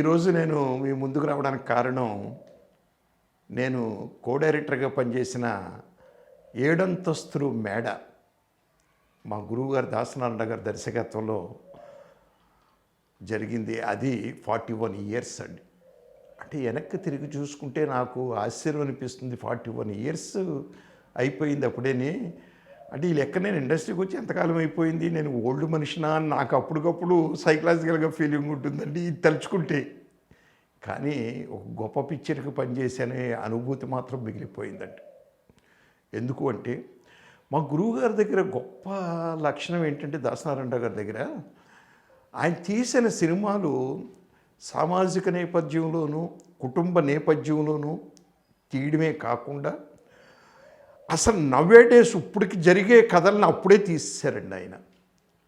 ఈరోజు నేను మీ ముందుకు రావడానికి కారణం, నేను కో డైరెక్టర్గా పనిచేసిన ఏడంతస్తులు మేడ మా గురువుగారు దాసనారాయణ గారి దర్శకత్వంలో జరిగింది. అది 41 ఇయర్స్ అండి. అంటే వెనక్కి తిరిగి చూసుకుంటే నాకు ఆశ్చర్యం అనిపిస్తుంది. 41 ఇయర్స్ అయిపోయింది అప్పుడేనే. అంటే ఈ లెక్క నేను ఇండస్ట్రీకి వచ్చి ఎంతకాలం అయిపోయింది, నేను ఓల్డ్ మనిషినా అని నాకు అప్పటికప్పుడు సైకలాజికల్గా ఫీలింగ్ ఉంటుందండి ఇది తలుచుకుంటే. కానీ ఒక గొప్ప పిక్చర్కి పనిచేసే అనుభూతి మాత్రం మిగిలిపోయిందండి. ఎందుకు అంటే మా గురువుగారి దగ్గర గొప్ప లక్షణం ఏంటంటే, దాసనారాయణ గారి దగ్గర ఆయన తీసిన సినిమాలు సామాజిక నేపథ్యంలోనూ కుటుంబ నేపథ్యంలోనూ తీయడమే కాకుండా అసలు నవ్వేడేస్ ఇప్పటికి జరిగే కథలను అప్పుడే తీసేశారండి ఆయన.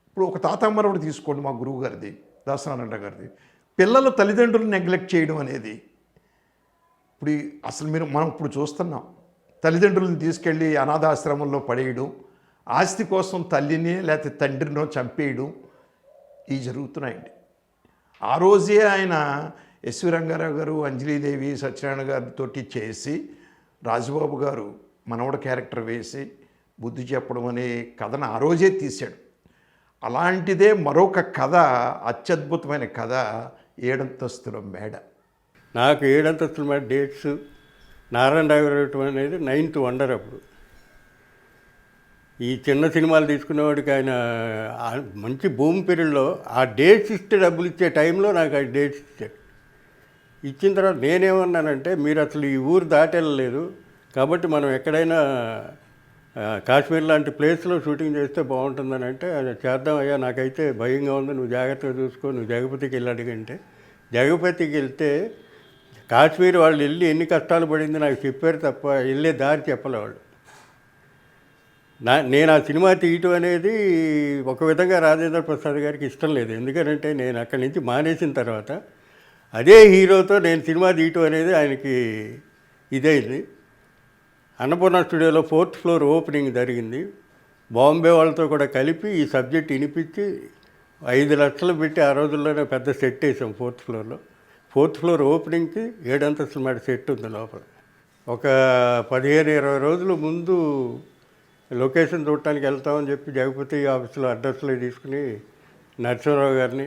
ఇప్పుడు ఒక తాతాంబరవుడు తీసుకోండి మా గురువు గారిది, దాసనారాయణ గారిది. పిల్లల తల్లిదండ్రులు నెగ్లెక్ట్ చేయడం అనేది ఇప్పుడు అసలు మనం ఇప్పుడు చూస్తున్నాం. తల్లిదండ్రులను తీసుకెళ్ళి అనాథాశ్రమంలో పడేయడం, ఆస్తి కోసం తల్లిని లేకపోతే తండ్రినో చంపేయడం ఇవి జరుగుతున్నాయండి. ఆ రోజే ఆయన ఎస్వి రంగారావు గారు, అంజలీదేవి, సత్యనారాయణ గారితో చేసి రాజబాబు గారు మనవడ క్యారెక్టర్ వేసి బుద్ధి చెప్పడం అనే కథను ఆ రోజే తీశాడు. అలాంటిదే మరొక కథ, అత్యద్భుతమైన కథ ఏడంతస్తుల మేడ. నాకు ఏడంతస్తుల మేడ డేట్స్ నారాయణరావు గారు అనేది 9th వండర్. అప్పుడు ఈ చిన్న సినిమాలు తీసుకునేవాడికి ఆయన మంచి భూమి పీరియడ్లో ఆ డేట్స్ ఇస్తే డబ్బులు ఇచ్చే టైంలో నాకు ఆ డేట్స్ ఇచ్చాడు. ఇచ్చిన తర్వాత నేనేమన్నానంటే, మీరు అసలు ఈ ఊరు దాటెళ్ళలేదు కాబట్టి మనం ఎక్కడైనా కాశ్మీర్ లాంటి ప్లేస్లో షూటింగ్ చేస్తే బాగుంటుందని అంటే, అది చేద్దాం అయ్యా, నాకైతే భయంగా ఉంది, నువ్వు జాగ్రత్తగా చూసుకో, నువ్వు జగపతికి వెళ్ళి అడిగంటే, జగపతికి వెళ్తే కాశ్మీర్ వాళ్ళు వెళ్ళి ఎన్ని కష్టాలు పడింది నాకు చెప్పారు తప్ప వెళ్ళే దారి చెప్పలే వాళ్ళు. నేను ఆ సినిమా తీయటం అనేది ఒక విధంగా రాజేంద్ర ప్రసాద్ గారికి ఇష్టం లేదు. ఎందుకంటే నేను అక్కడి నుంచి మానేసిన తర్వాత అదే హీరోతో నేను సినిమా తీయటం అనేది ఆయనకి ఇదైంది. అన్నపూర్ణ స్టూడియోలో 4th ఫ్లోర్ ఓపెనింగ్ జరిగింది. బాంబే వాళ్ళతో కూడా కలిపి ఈ సబ్జెక్ట్ వినిపించి 5 లక్షలు పెట్టి ఆ రోజుల్లోనే పెద్ద సెట్ వేసాం 4th ఫ్లోర్లో. 4th ఫ్లోర్ ఓపెనింగ్కి 7 అంతస్తుల మేడ సెట్ ఉంది లోపల. ఒక 15-20 రోజుల ముందు లొకేషన్ చూడటానికి వెళ్తామని చెప్పి జగపతి ఆఫీసులో అడ్రస్లో తీసుకుని నరసింహరావు గారిని,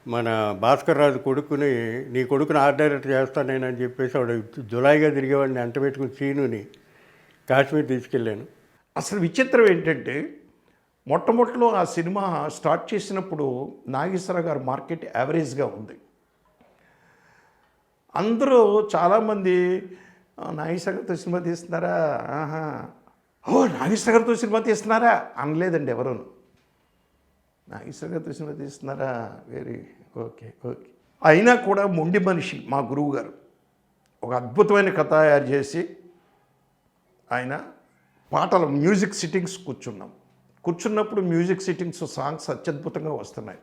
మన భాస్కర్ రాజు కొడుకుని, నీ కొడుకుని ఆర్ట్ డైరెక్టర్ చేస్తాను నేను అని చెప్పేసి ఆవిడ జులాయిగా తిరిగేవాడిని అంట పెట్టుకుని సీనుని కాశ్మీర్ తీసుకెళ్ళాను. అసలు విచిత్రం ఏంటంటే, మొట్టమొదటిలో ఆ సినిమా స్టార్ట్ చేసినప్పుడు నాగేశ్వరరావు గారు మార్కెట్ యావరేజ్గా ఉంది. అందరూ చాలామంది నాగేశ్వర గారితో సినిమా తీస్తున్నారా, నాగేశ్వర గారితో సినిమా తీస్తున్నారా అనలేదండి ఎవరును. నాగేశ్వర గారితో సినిమా తీస్తున్నారా, వెరీ ఓకే. అయినా కూడా మొండి మనిషి మా గురువు గారు ఒక అద్భుతమైన కథ తయారు చేసి ఆయన పాటలు మ్యూజిక్ సిట్టింగ్స్ కూర్చున్నప్పుడు మ్యూజిక్ సిట్టింగ్స్ సాంగ్స్ అత్యద్భుతంగా వస్తున్నాయి.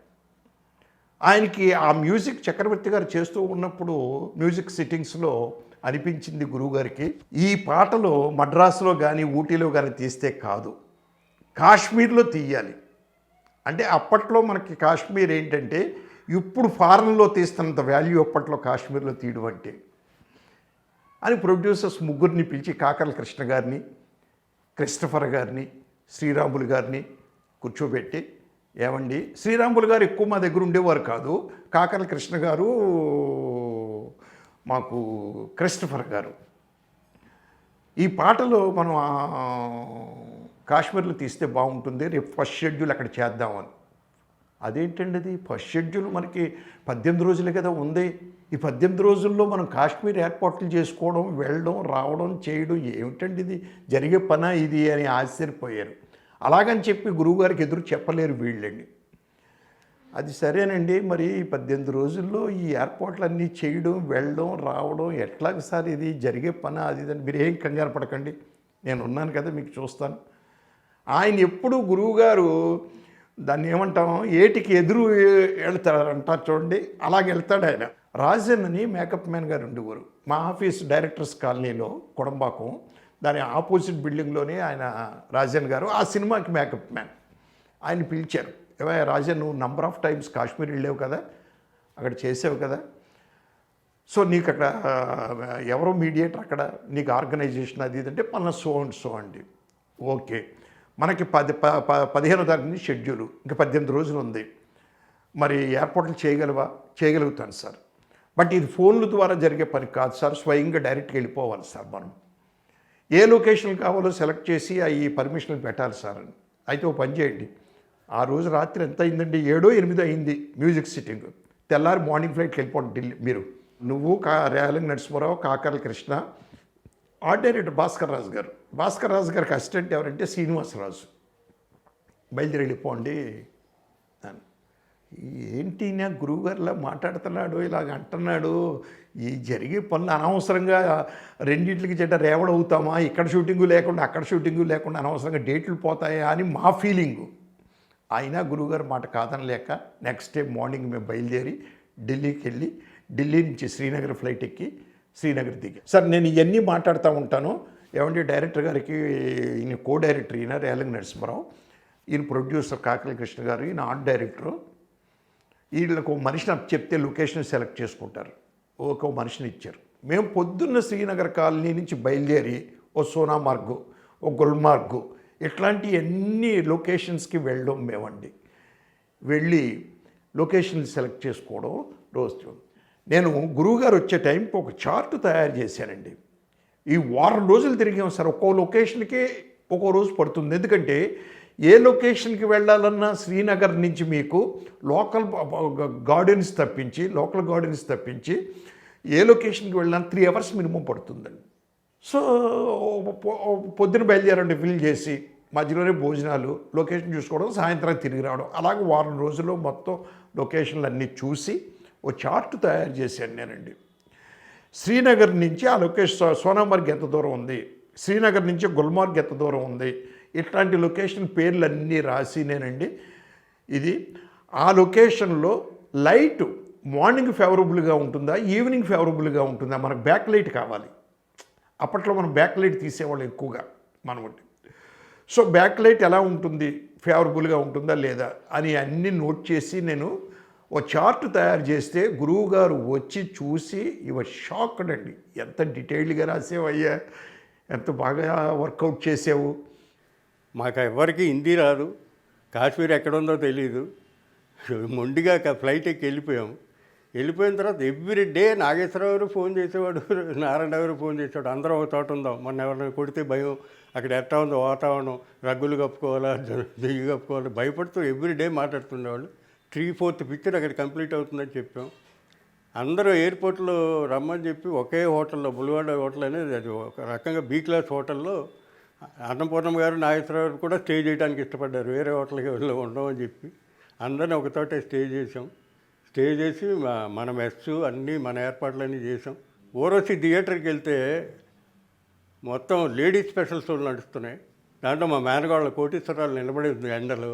ఆయనకి ఆ మ్యూజిక్ చక్రవర్తి గారు చేస్తూ ఉన్నప్పుడు మ్యూజిక్ సిట్టింగ్స్లో అనిపించింది గురువుగారికి, ఈ పాటలు మద్రాసులో కానీ ఊటీలో కానీ తీస్తే కాదు, కాశ్మీర్లో తీయాలి. అంటే అప్పట్లో మనకి కాశ్మీర్ ఏంటంటే ఇప్పుడు ఫారెన్లో తీస్తున్నంత వాల్యూ అప్పట్లో కాశ్మీర్లో తీయడం అంటే అని ప్రొడ్యూసర్స్ ముగ్గురిని పిలిచి, కాకర్ల కృష్ణ గారిని, క్రిస్టఫర్ గారిని, శ్రీరాములు గారిని కూర్చోబెట్టి, ఏమండి, శ్రీరాములు గారు ఎక్కువ మా దగ్గర ఉండేవారు కాదు, కాకర్ల కృష్ణ గారు, మాకు క్రిస్టఫర్ గారు, ఈ పాటలు మనం కాశ్మీర్లో తీస్తే బాగుంటుంది, రేపు ఫస్ట్ షెడ్యూల్ అక్కడ చేద్దామని. అదేంటండి అది ఫస్ట్ షెడ్యూల్ మనకి 18 రోజులే కదా ఉంది. ఈ 18 రోజుల్లో మనం కాశ్మీర్ ఏర్పాట్లు చేసుకోవడం, వెళ్ళడం, రావడం, చేయడం ఏమిటండి ఇది, జరిగే పనా ఇది అని ఆశ్చర్యపోయారు. అలాగని చెప్పి గురువుగారికి ఎదురు చెప్పలేరు వీళ్ళండి. అది సరేనండి, మరి 18 రోజుల్లో ఈ ఏర్పాట్లన్నీ చేయడం, వెళ్ళడం, రావడం ఎట్లాగ సార్, ఇది జరిగే పనా అది అని మీరు ఏం కంగారు పడకండి, నేను ఉన్నాను కదా మీకు చూస్తాను. ఆయన ఎప్పుడు గురువుగారు దాన్ని ఏమంటాం, ఏటికి ఎదురు వెళ్తారంటారు చూడండి, అలాగే వెళ్తాడు ఆయన. రాజన్ అని మేకప్ మ్యాన్ గారు ఉండేవారు మా ఆఫీస్ డైరెక్టర్స్ కాలనీలో కొడంబాకం, దాని ఆపోజిట్ బిల్డింగ్లోనే ఆయన రాజన్ గారు ఆ సినిమాకి మేకప్ మ్యాన్. ఆయన పిలిచారు, ఏవయ్య రాజన్, నువ్వు నంబర్ ఆఫ్ టైమ్స్ కాశ్మీర్ వెళ్ళావు కదా, అక్కడ చేసావు కదా, సో నీకు అక్కడ ఎవరో మీడియేటర్ అక్కడ నీకు ఆర్గనైజేషన్ అది ఇది అంటే పలానా సో అండ్ సో అండి. ఓకే, మనకి 15వ తారీఖు నుంచి షెడ్యూలు, ఇంకా 18 రోజులు ఉంది. మరి ఏర్పాట్లు చేయగలవా? చేయగలుగుతాను సార్. బట్ ఇది ఫోన్ల ద్వారా జరిగే పని కాదు సార్, స్వయంగా డైరెక్ట్గా వెళ్ళిపోవాలి సార్. మనం ఏ లొకేషన్ కావాలో సెలెక్ట్ చేసి ఈ పర్మిషన్లు పెట్టాలి సార్ అని. అయితే ఓ పని చేయండి, ఆ రోజు రాత్రి ఎంత అయిందండి, 7, 8 అయింది మ్యూజిక్ సిట్టింగ్. తెల్లారి మార్నింగ్ ఫ్లైట్కి వెళ్ళిపోండి ఢిల్లీ. మీరు నువ్వు రేలంగి నరసింహారావు, కాకర్ల కృష్ణ, ఆర్ట్ డైరెక్టర్ భాస్కర్ రాజు గారు. భాస్కర్ రాజు గారికి అసిస్టెంట్ ఎవరంటే శ్రీనివాసరాజు. బయలుదేరి వెళ్ళిపోండి అని. ఏంటి నా గురువుగారిలా మాట్లాడుతున్నాడు, ఇలాగ అంటున్నాడు, ఈ జరిగే పనులు అనవసరంగా రెండింటికి చెడ్డ రేవడవుతామా, ఇక్కడ షూటింగు లేకుండా అక్కడ షూటింగు లేకుండా అనవసరంగా డేట్లు పోతాయా అని మా ఫీలింగు. అయినా గురువుగారు మాట కాదనలేక నెక్స్ట్ డే మార్నింగ్ మేము బయలుదేరి ఢిల్లీకి వెళ్ళి, ఢిల్లీ నుంచి శ్రీనగర్ ఫ్లైట్ ఎక్కి శ్రీనగర్ దిగి. సార్ నేను ఇవన్నీ మాట్లాడుతూ ఉంటాను. ఏమంటే డైరెక్టర్ గారికి, ఈయన కో డైరెక్టర్ ఈయన రేలంగి నరసింహారావు, ఈయన ప్రొడ్యూసర్ కాకల కృష్ణ గారు, ఈయన ఆర్ట్ డైరెక్టరు. వీళ్ళకు మనిషిని చెప్తే లొకేషన్ సెలెక్ట్ చేసుకుంటారు. ఒక మనిషిని ఇచ్చారు. మేము పొద్దున్న శ్రీనగర్ కాలనీ నుంచి బయలుదేరి ఓ సోనామార్గు, ఓ గుల్మార్గు, ఇట్లాంటి అన్ని లొకేషన్స్కి వెళ్ళడం మేమండి. వెళ్ళి లొకేషన్ సెలెక్ట్ చేసుకోవడం రోజు. నేను గురువుగారు వచ్చే టైంకి ఒక చార్ట్ తయారు చేశానండి. ఈ వారం రోజులు తిరిగాం సార్. ఒక్కో లొకేషన్కి ఒక్కో రోజు పడుతుంది. ఎందుకంటే ఏ లొకేషన్కి వెళ్ళాలన్నా శ్రీనగర్ నుంచి మీకు లోకల్ గార్డెన్స్ తప్పించి ఏ లొకేషన్కి వెళ్ళాలన్నా 3 అవర్స్ మినిమం పడుతుందండి. సో పొద్దున బయలుదేరండి, ఫిల్ చేసి మధ్యలోనే భోజనాలు, లొకేషన్ చూసుకోవడం, సాయంత్రం తిరిగి రావడం, అలాగే వారం రోజుల్లో మొత్తం లొకేషన్లు అన్నీ చూసి ఓ చార్ట్ తయారు చేశాను నేనండి. శ్రీనగర్ నుంచి ఆ లొకేషన్ సోనామార్గ్ ఎంత దూరం ఉంది, శ్రీనగర్ నుంచి గుల్మార్గ్ ఎంత దూరం ఉంది, ఇట్లాంటి లొకేషన్ పేర్లన్నీ రాసి నేనండి. ఇది ఆ లొకేషన్లో లైట్ మార్నింగ్ ఫేవరబుల్గా ఉంటుందా, ఈవినింగ్ ఫేవరబుల్గా ఉంటుందా, మనకు బ్యాక్ లైట్ కావాలి. అప్పట్లో మనం బ్యాక్ లైట్ తీసేవాళ్ళు ఎక్కువగా మనమంటే. సో బ్యాక్ లైట్ ఎలా ఉంటుంది, ఫేవరబుల్గా ఉంటుందా లేదా అని అన్నీ నోట్ చేసి నేను ఓ చార్ట్ తయారు చేస్తే గురువుగారు వచ్చి చూసి షాక్డ్ అండి. ఎంత డీటెయిల్డ్గా రాసేవయ్యా, ఎంత బాగా వర్కౌట్ చేసావు. మాకు ఎవరికి హిందీ రాదు, కాశ్మీర్ ఎక్కడుందో తెలీదు. మొండిగా ఫ్లైట్ ఎక్కి వెళ్ళిపోయాం. వెళ్ళిపోయిన తర్వాత ఎవ్రీ డే నాగేశ్వరరావు గారు ఫోన్ చేసేవాడు, నారాయణ గారు ఫోన్ చేసేవాడు. అందరం ఒక చోట ఉందాం, మొన్న ఎవరైనా కొడితే భయం, అక్కడ ఎట్లా ఉందో వాతావరణం, రగ్గులు కప్పుకోవాలా, దెయ్యి కప్పుకోవాలా, భయపడుతూ ఎవ్రీ డే మాట్లాడుతుండేవాళ్ళు. 3/4 పిక్చర్ అక్కడ కంప్లీట్ అవుతుందని చెప్పాం. అందరూ ఎయిర్పోర్ట్లో రమ్మని చెప్పి ఒకే హోటల్లో, బుల్వాడ హోటల్ అనేది అది ఒక రకంగా బీ క్లాస్ హోటల్లో అన్నపూర్ణమ్మ గారు, నాగేశ్వరరావు గారు కూడా స్టే చేయడానికి ఇష్టపడ్డారు. వేరే హోటల్కి ఉండమని చెప్పి అందరినీ ఒకతోటే స్టే చేసాం. స్టే చేసి మన మెస్సు అన్నీ మన ఏర్పాట్లన్నీ చేసాం. ఓరోసి థియేటర్కి వెళ్తే మొత్తం లేడీస్ స్పెషల్ షోలు నడుస్తున్నాయి. దాంట్లో మా మేనగాళ్ళ కోటీశ్వరాలు నిలబడి ఉంది ఎండలో.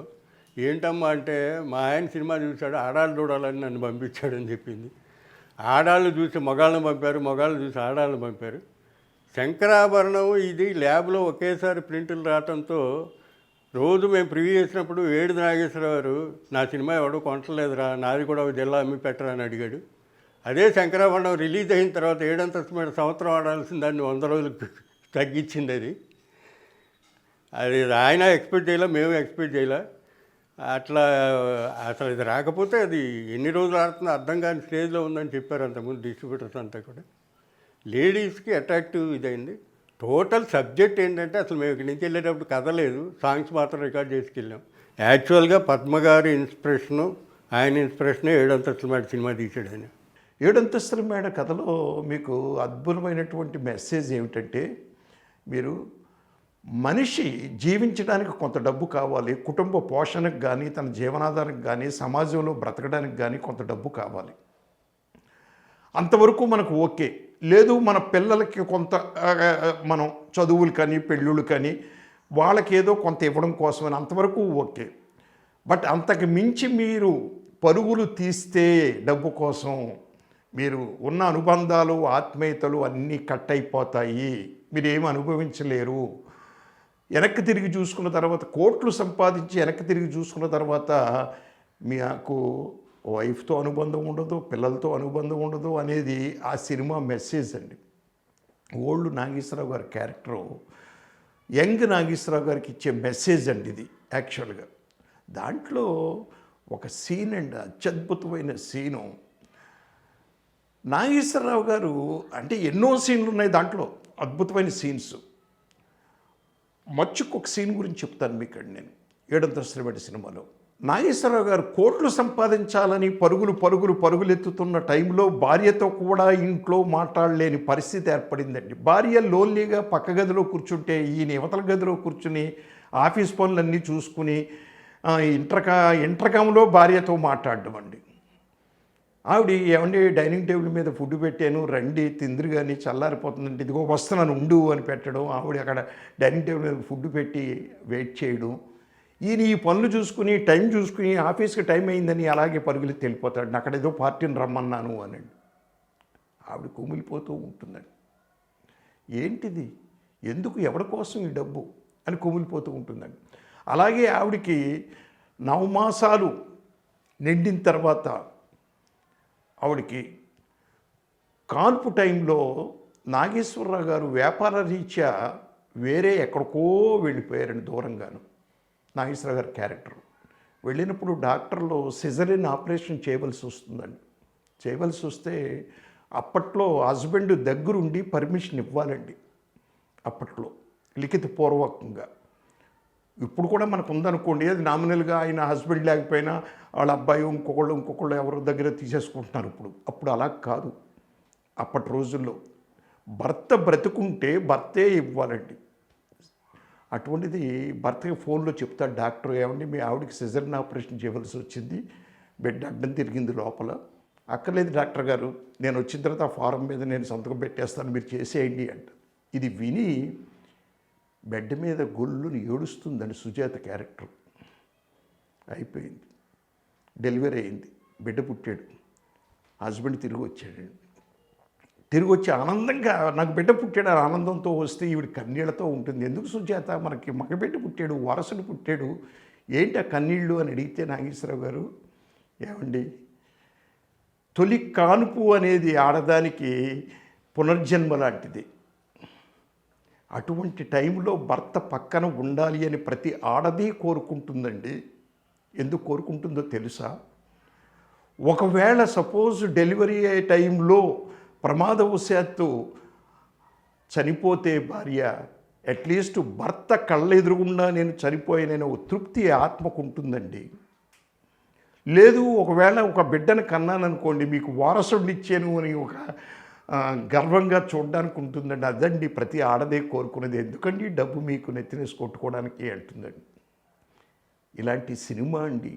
ఏంటమ్మా అంటే, మా ఆయన సినిమా చూశాడు, ఆడాళ్ళు చూడాలని నన్ను పంపించాడని చెప్పింది. ఆడాళ్ళు చూసి మగాళ్ళని పంపారు, మగాళ్ళు చూసి ఆడాళ్ళని పంపారు. శంకరాభరణం ఇది ల్యాబ్లో ఒకేసారి ప్రింటులు రావడంతో రోజు మేము ప్రివ్యూ చేసినప్పుడు ఏడు నాగేశ్వరరావు గారు, నా సినిమా ఎవడో కొనట్లేదురా, నాది కూడా ఒక జిల్లా అమ్మి పెట్టరా అని అడిగాడు. అదే శంకరాభరణం రిలీజ్ అయిన తర్వాత 7 అంతస్తుమైన సంవత్సరం ఆడాల్సిన దాన్ని 100 రోజులకు తగ్గించింది. అది ఆయన ఎక్స్పెక్ట్ చేయలే, మేము ఎక్స్పెక్ట్ చేయలే. అట్లా అసలు ఇది రాకపోతే అది ఎన్ని రోజులు ఆడుతుందో అర్థం కాని స్టేజ్లో ఉందని చెప్పారు అంతకుముందు డిస్ట్రిబ్యూటర్స్ అంతా కూడా. లేడీస్కి అట్రాక్టివ్ ఇదైంది. టోటల్ సబ్జెక్ట్ ఏంటంటే అసలు మేము ఇక్కడి నుంచి వెళ్ళేటప్పుడు కథ లేదు, సాంగ్స్ మాత్రం రికార్డ్ చేసుకెళ్ళాం. యాక్చువల్గా పద్మగారి ఇన్స్పిరేషను, ఆయన ఇన్స్పిరేషనే 7 అంతస్తుల మేడ సినిమా తీసాడు ఆయన. 7 అంతస్తుల మేడ కథలో మీకు అద్భుతమైనటువంటి మెసేజ్ ఏమిటంటే, మీరు మనిషి జీవించడానికి కొంత డబ్బు కావాలి, కుటుంబ పోషణకు కానీ, తన జీవనాధారానికి కానీ, సమాజంలో బ్రతకడానికి కానీ కొంత డబ్బు కావాలి. అంతవరకు మనకు ఓకే. లేదు మన పిల్లలకి కొంత మనం చదువులు కానీ, పెళ్ళిళ్ళు కానీ వాళ్ళకి ఏదో కొంత ఇవ్వడం కోసమని అంతవరకు ఓకే. బట్ అంతకు మించి మీరు పరుగులు తీస్తే డబ్బు కోసం మీరు ఉన్న అనుబంధాలు, ఆత్మీయతలు అన్నీ కట్ అయిపోతాయి. మీరు ఏమి అనుభవించలేరు. వెనక్కి తిరిగి చూసుకున్న తర్వాత, కోట్లు సంపాదించి వెనక్కి తిరిగి చూసుకున్న తర్వాత మీకు వైఫ్తో అనుబంధం ఉండదు, పిల్లలతో అనుబంధం ఉండదు అనేది ఆ సినిమా మెసేజ్ అండి. ఓల్డ్ నాగేశ్వరరావు గారి క్యారెక్టరు యంగ్ నాగేశ్వరరావు గారికి ఇచ్చే మెసేజ్ అండి ఇది యాక్చువల్గా. దాంట్లో ఒక సీన్ అండి, అత్యద్భుతమైన సీను. నాగేశ్వరరావు గారు అంటే ఎన్నో సీన్లు ఉన్నాయి దాంట్లో, అద్భుతమైన సీన్స్. మచ్చుకు ఒక సీన్ గురించి చెప్తాను మీకు అండి నేను. 7 సినిమాలో నాగేశ్వరరావు గారు కోట్లు సంపాదించాలని పరుగులెత్తుతున్న టైంలో భార్యతో కూడా ఇంట్లో మాట్లాడలేని పరిస్థితి ఏర్పడిందండి. భార్య లోన్లీగా పక్క గదిలో కూర్చుంటే ఈయన యువతల గదిలో కూర్చుని ఆఫీస్ పనులన్నీ చూసుకుని ఇంటర్కామ్లో భార్యతో మాట్లాడడం అండి. ఆవిడ ఏమండి డైనింగ్ టేబుల్ మీద ఫుడ్ పెట్టాను రండి తిందిరి కానీ చల్లారిపోతుందంటే ఇదిగో వస్తున్నాను ఉండు అని పెట్టడం, ఆవిడ అక్కడ డైనింగ్ టేబుల్ మీద ఫుడ్ పెట్టి వెయిట్ చేయడం. ఈయన ఈ పనులు చూసుకుని టైం చూసుకుని ఆఫీస్కి టైం అయిందని అలాగే పరుగులు వెళ్ళిపోతాడు. అక్కడ ఏదో పార్టీని రమ్మన్నాను అనండి. ఆవిడ కుమిలిపోతూ ఉంటుందండి. ఏంటిది, ఎందుకు, ఎవరి కోసం ఈ డబ్బు అని కుమిలిపోతూ ఉంటుందండి. అలాగే ఆవిడికి 9 మాసాలు నిండిన తర్వాత ఆవిడకి కాన్పు టైంలో నాగేశ్వరరావు గారు వ్యాపార రీత్యా వేరే ఎక్కడికో వెళ్ళిపోయారండి దూరంగాను. నాగేశ్వరరావు గారి క్యారెక్టర్ వెళ్ళినప్పుడు డాక్టర్లు సిజరిన్ ఆపరేషన్ చేయవలసి వస్తుందండి. చేయవలసి వస్తే అప్పట్లో హస్బెండ్ దగ్గరుండి పర్మిషన్ ఇవ్వాలండి. అప్పట్లో లిఖితపూర్వకంగా. ఇప్పుడు కూడా మనకు ఉందనుకోండి, అది నామినల్గా ఆయన హస్బెండ్ లేకపోయినా వాళ్ళ అబ్బాయి ఇంకొకళ్ళు ఎవరి దగ్గర తీసేసుకుంటున్నారు అప్పుడు అలా కాదు. అప్పటి రోజుల్లో భర్త బ్రతుకుంటే భర్తే ఇవ్వాలండి. అటువంటిది భర్తకి ఫోన్లో చెప్తాడు డాక్టర్, ఏమండి మీ ఆవిడకి సిజరిన్ ఆపరేషన్ చేయవలసి వచ్చింది, బెడ్ అడ్డం తిరిగింది లోపల. అక్కర్లేదు డాక్టర్ గారు, నేను వచ్చిన తర్వాత ఆ ఫారం మీద నేను సంతకం పెట్టేస్తాను, మీరు చేసేయండి అంట. ఇది విని బెడ్ మీద గొల్లుని ఏడుస్తుందండి సుజాత క్యారెక్టర్. అయిపోయింది, డెలివరీ అయింది, బిడ్డ పుట్టాడు, హస్బెండ్ తిరిగి వచ్చాడండి. తిరిగి వచ్చి ఆనందంగా నాకు బిడ్డ పుట్టాడు ఆనందంతో వస్తే ఈవిడ కన్నీళ్లతో ఉంటుంది. ఎందుకు సుజాత, మనకి మగబిడ్డ పుట్టాడు, వారసుడు పుట్టాడు, ఏంటి ఆ కన్నీళ్ళు అని అడిగితే నాగేశ్వరరావు గారు, ఏమండి తొలి కానుపు అనేది ఆడదానికి పునర్జన్మ లాంటిది. అటువంటి టైంలో భర్త పక్కన ఉండాలి అని ప్రతి ఆడది కోరుకుంటుందండి. ఎందుకు కోరుకుంటుందో తెలుసా? ఒకవేళ సపోజ్ డెలివరీ అయ్యే టైంలో ప్రమాదవశాత్తు చనిపోతే భార్య, అట్లీస్ట్ భర్త కళ్ళెదురుగుండా నేను చనిపోయాననే ఒక తృప్తి ఆత్మకు ఉంటుందండి. లేదు ఒకవేళ ఒక బిడ్డను కన్నాననుకోండి, మీకు వారసుడిని ఇచ్చాను అని ఒక గర్వంగా చూడడానికి ఉంటుందండి. అదండి ప్రతి ఆడదే కోరుకునేది. ఎందుకండి డబ్బు మీకు నెత్తినేసి కొట్టుకోవడానికి అంటుందండి. ఇలాంటి సినిమా అండి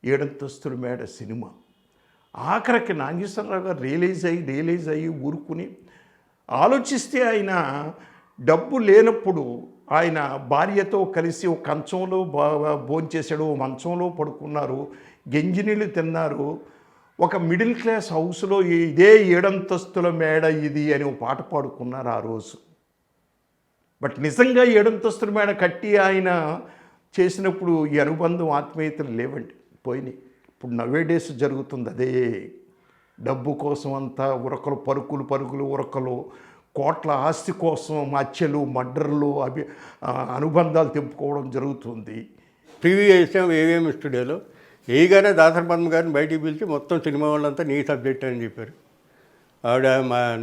7 అంతస్తుల మేడ సినిమా. ఆఖరికి నాగేశ్వరరావు గారు రియలైజ్ అయ్యి ఊరుకుని ఆలోచిస్తే ఆయన డబ్బు లేనప్పుడు ఆయన భార్యతో కలిసి ఒక కంచంలో భోంచేశాడు, మంచంలో పడుకున్నారు, గంజినీళ్ళు తిన్నారు. ఒక మిడిల్ క్లాస్ హౌస్లో ఇదే 7 అంతస్తుల మేడ ఇది అని ఒక పాట పాడుకున్నారు ఆ రోజు. బట్ నిజంగా 7 అంతస్తుల మేడ కట్టి ఆయన చేసినప్పుడు ఈ అనుబంధం ఆత్మీయతలు లేవండి, పోయినాయి. ఇప్పుడు నవేడేస్ జరుగుతుంది అదే. డబ్బు కోసం అంతా పరుగులు ఉరకలు, కోట్ల ఆస్తి కోసం హత్యలు, మర్డర్లు, అనుబంధాలు తెంపుకోవడం జరుగుతుంది. ప్రివ్యూ చేసాం ఏవిఎం స్టూడియోలో. ఏగానే దాసరి పద్మ గారిని బయటికి పిలిచి మొత్తం సినిమా వాళ్ళంతా నీ సబ్జెక్ట్ అని చెప్పారు. ఆవిడ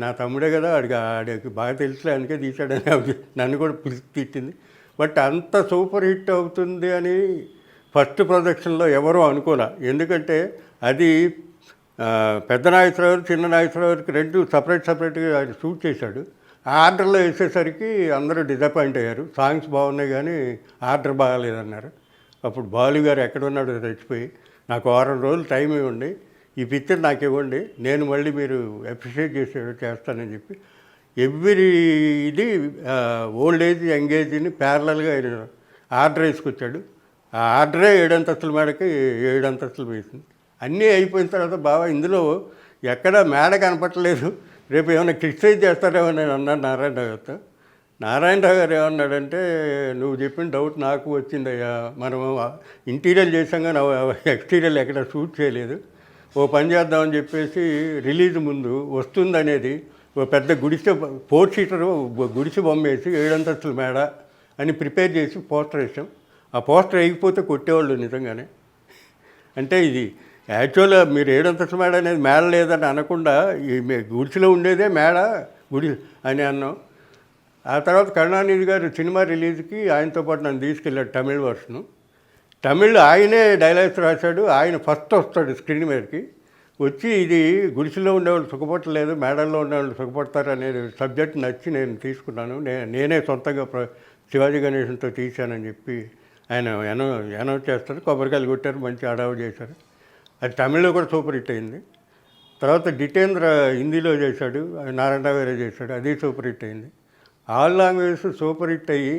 నా తమ్ముడే కదా, ఆడికి బాగా తెలుసులే అందుకే తీశాడని ఆవిడ నన్ను కూడా పిలిచి తిట్టింది. బట్ అంత సూపర్ హిట్ అవుతుంది అని ఫస్ట్ ప్రొడక్షన్లో ఎవరూ అనుకోలే. ఎందుకంటే అది పెద్ద నాగేశ్వరరావు చిన్న నాగేశ్వరరావుకి 2 సపరేట్గా ఆయన షూట్ చేశాడు. ఆ ఆర్డర్లో వేసేసరికి అందరూ డిసప్పాయింట్ అయ్యారు. సాంగ్స్ బాగున్నాయి కానీ ఆర్డర్ బాగాలేదన్నారు. అప్పుడు బాలు గారు ఎక్కడున్నాడో తెచ్చిపోయి నాకు 6 రోజులు టైం ఇవ్వండి, ఈ పిక్చర్ నాకు ఇవ్వండి, నేను మళ్ళీ మీరు అప్రిషియేట్ చేస్తానని చెప్పి ఇది ఓల్డ్ ఏజ్ యంగ్ ఏజ్ని ప్యారలల్గా ఆయన ఆర్డర్ వేసుకొచ్చాడు. ఆ ఆర్డరే 7 అంతస్తుల మేడకి 7 అంతస్తులు వేసింది. అన్నీ అయిపోయిన తర్వాత బాబా ఇందులో ఎక్కడ మేడ కనపట్టలేదు, రేపు ఏమైనా క్రిటిసైజ్ చేస్తారేమో నేను అన్నాను నారాయణరావు గారు ఏమన్నాడంటే, నువ్వు చెప్పిన డౌట్ నాకు వచ్చిందయ్యా, మనం ఇంటీరియర్ చేసాం కానీ ఎక్స్టీరియర్ ఎక్కడ షూట్ చేయలేదు, ఓ పని చేద్దామని చెప్పేసి రిలీజ్ ముందు వస్తుందనేది ఓ పెద్ద గుడిసె 4 సీటర్ గుడిసె బొమ్మ వేసి 7 అంతస్తుల మేడ అని ప్రిపేర్ చేసి పోస్టర్ వేసాం. ఆ పోస్టర్ వేయకపోతే కొట్టేవాళ్ళు నిజంగానే. అంటే ఇది యాక్చువల్గా మీరు 7 అంతస్తుల మేడ అనేది మేడ లేదని అనకుండా ఈ గుడిసెలో ఉండేదే మేడ గుడి అని అన్నాం. ఆ తర్వాత కరుణానిధి గారు సినిమా రిలీజ్కి ఆయనతో పాటు నన్ను తీసుకెళ్ళాడు తమిళ వర్షను. తమిళ్ ఆయనే డైలాగ్స్ రాశాడు. ఆయన ఫస్ట్ వస్తాడు స్క్రీన్ మీదకి వచ్చి ఇది గుడిసెలో ఉండేవాళ్ళు సుఖపడలేదు, మేడల్లో ఉండేవాళ్ళు సుఖపడతారు అనే సబ్జెక్ట్ నచ్చి నేను తీసుకున్నాను. నేనే సొంతంగా శివాజీ గణేశన్తో తీశానని చెప్పి ఆయన అనౌన్స్ చేస్తారు. కొబ్బరికాయలు కొట్టారు, మంచి అడావు చేశారు. అది తమిళ్లో కూడా సూపర్ హిట్ అయింది. తర్వాత జితేంద్ర హిందీలో చేశాడు, నారాయణ వేరే చేశాడు, అది సూపర్ హిట్ అయింది. ఆల్ లాంగ్వేజెస్ సూపర్ హిట్ అయ్యి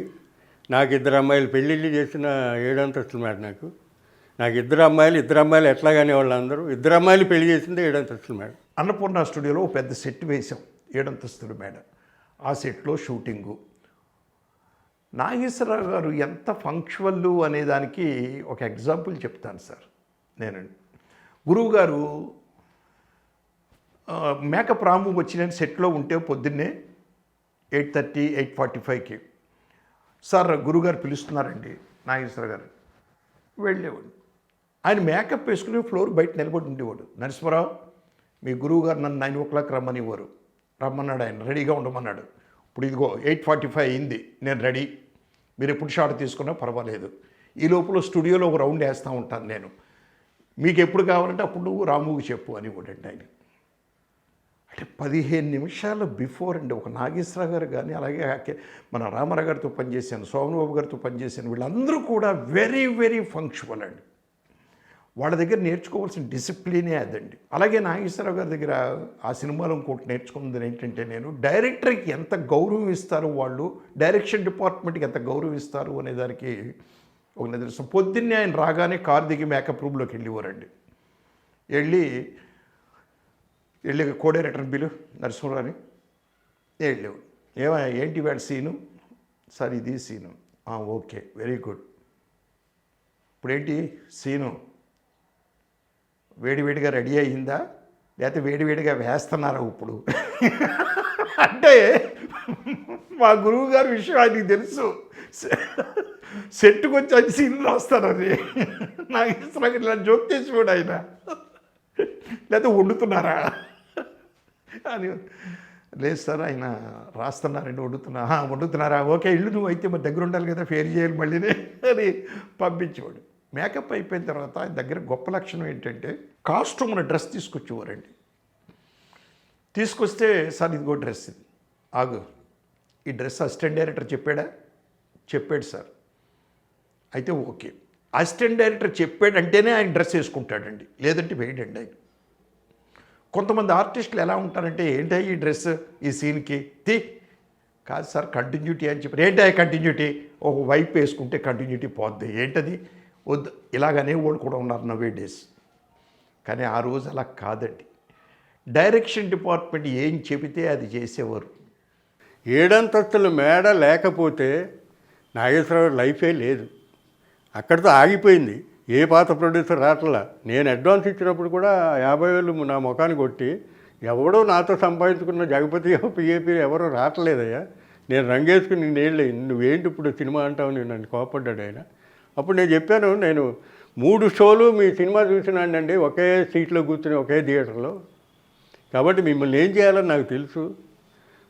నాకు 2 అమ్మాయిలు పెళ్ళిళ్ళు చేసిన 7 అంతస్తుల మేడ. నాకు 2 అమ్మాయిలు ఎట్లాగానే వాళ్ళందరూ 2 అమ్మాయిలు పెళ్లి చేసింది 7 అంతస్తుల మేడ. అన్నపూర్ణ స్టూడియోలో ఒక పెద్ద సెట్ వేసాం, 7 అంతస్తుల మేడ. ఆ సెట్లో షూటింగు. నాగేశ్వరరావు గారు ఎంత ఫంక్షువల్ అనేదానికి ఒక ఎగ్జాంపుల్ చెప్తాను సార్. నేనండి గురువు గారు మేకప్ రాము వచ్చి నేను సెట్లో ఉంటే పొద్దున్నే 8:30, 8:45కి సార్ గురువుగారు పిలుస్తున్నారండి నాగేశ్వర గారు. వెళ్ళేవాడు. ఆయన మేకప్ వేసుకుని ఫ్లోర్ బయట నిలబడి ఉండేవాడు. నరసింహరావు మీ గురువు గారు నన్ను 9 o'clock రమ్మన్నాడు. ఆయన రెడీగా ఉండమన్నాడు. ఇప్పుడు ఇదిగో 8:45 అయింది, నేను రెడీ, మీరు ఎప్పుడు షాట్ తీసుకున్నా పర్వాలేదు, ఈ లోపల స్టూడియోలో ఒక రౌండ్ వేస్తూ ఉంటాను నేను, మీకు ఎప్పుడు కావాలంటే అప్పుడు నువ్వు రాముకి చెప్పు అని ఇవ్వడండి ఆయన. అంటే 15 నిమిషాల బిఫోర్ అండి. ఒక నాగేశ్వరరావు గారు కానీ, అలాగే మన రామారావు గారితో పనిచేశాను, సోమబాబు గారితో పనిచేశాను, వీళ్ళందరూ కూడా వెరీ వెరీ ఫంక్షువల్ అండి. వాళ్ళ దగ్గర నేర్చుకోవాల్సిన డిసిప్లినే అదండి. అలాగే నాగేశ్వరరావు గారి దగ్గర ఆ సినిమాలో ఇంకోటి నేర్చుకున్నది ఏంటంటే, నేను డైరెక్టర్కి ఎంత గౌరవం ఇస్తారు వాళ్ళు, డైరెక్షన్ డిపార్ట్మెంట్కి ఎంత గౌరవం ఇస్తారు అనే దానికి ఒక నిదర్శనం. పొద్దున్నే ఆయన రాగానే కారు దిగి మేకప్ రూమ్లోకి వెళ్ళేవారండి. వెళ్ళి కోడైరెక్టర్ బిలు నరసింహరావు అని వెళ్ళేవాడు. ఏంటి వాడి సీను సార్, ఇది సీను, ఓకే వెరీ గుడ్, ఇప్పుడేంటి సీను వేడివేడిగా రెడీ అయ్యిందా లేకపోతే వేడివేడిగా వేస్తున్నారా ఇప్పుడు అంటే మా గురువు గారి విషయం ఆయనకి తెలుసు. సెట్కి వచ్చి అది సీన్లు రాస్తారని నాకు ఇష్టం ఇలా జోక్ చేసి కూడా ఆయన, లేకపోతే వండుతున్నారా అని. లేదు సార్ ఆయన రాస్తున్నారండి, వండుతున్నారా, ఓకే ఇల్లు నువ్వు అయితే మరి దగ్గర ఉండాలి కదా, ఫేర్ చేయాలి మళ్ళీనే అని పంపించేవాడు. మేకప్ అయిపోయిన తర్వాత ఆయన దగ్గర గొప్ప లక్షణం ఏంటంటే, కాస్ట్యూమ్ డ్రెస్ తీసుకొచ్చేవారండి. తీసుకొస్తే సార్ ఇదిగో డ్రెస్, ఇది ఆగు, ఈ డ్రెస్ అసిస్టెంట్ డైరెక్టర్ చెప్పాడు సార్, అయితే ఓకే. అసిస్టెంట్ డైరెక్టర్ చెప్పాడంటేనే ఆయన డ్రెస్ వేసుకుంటాడండి, లేదంటే వేయడండి ఆయన. కొంతమంది ఆర్టిస్టులు ఎలా ఉంటారంటే, ఏంటి ఈ డ్రెస్ ఈ సీన్కి కాదు సార్ కంటిన్యూటీ అని చెప్పారు. ఏంటి కంటిన్యూటీ, ఒక వైపు వేసుకుంటే కంటిన్యూటీ పోద్ది, ఏంటది వద్దు, ఇలాగనే వాళ్ళు కూడా ఉన్నారు నవే డేస్. కానీ ఆ రోజు అలా కాదండి. డైరెక్షన్ డిపార్ట్మెంట్ ఏం చెబితే అది చేసేవారు. 7 అంతస్తుల మేడ లేకపోతే నాగేశ్వరరావు లైఫే లేదు, అక్కడితో ఆగిపోయింది. ఏ పాత ప్రొడ్యూసర్ రాట్లా. నేను అడ్వాన్స్ ఇచ్చినప్పుడు కూడా 50,000 నా ముఖాన్ని కొట్టి, ఎవడో నాతో సంపాదించుకున్న జగపతి పిఏపీ ఎవరో రావట్లేదయ్యా, నేను రంగేసుకుని నేళ్ళే, నువ్వేంటి ఇప్పుడు సినిమా అంటావు, నేను నన్ను కోపడ్డాడు ఆయన. అప్పుడు నేను చెప్పాను, నేను 3 షోలు మీ సినిమా చూసినానండి, ఒకే సీట్లో కూర్చుని ఒకే థియేటర్లో, కాబట్టి మిమ్మల్ని ఏం చేయాలని నాకు తెలుసు.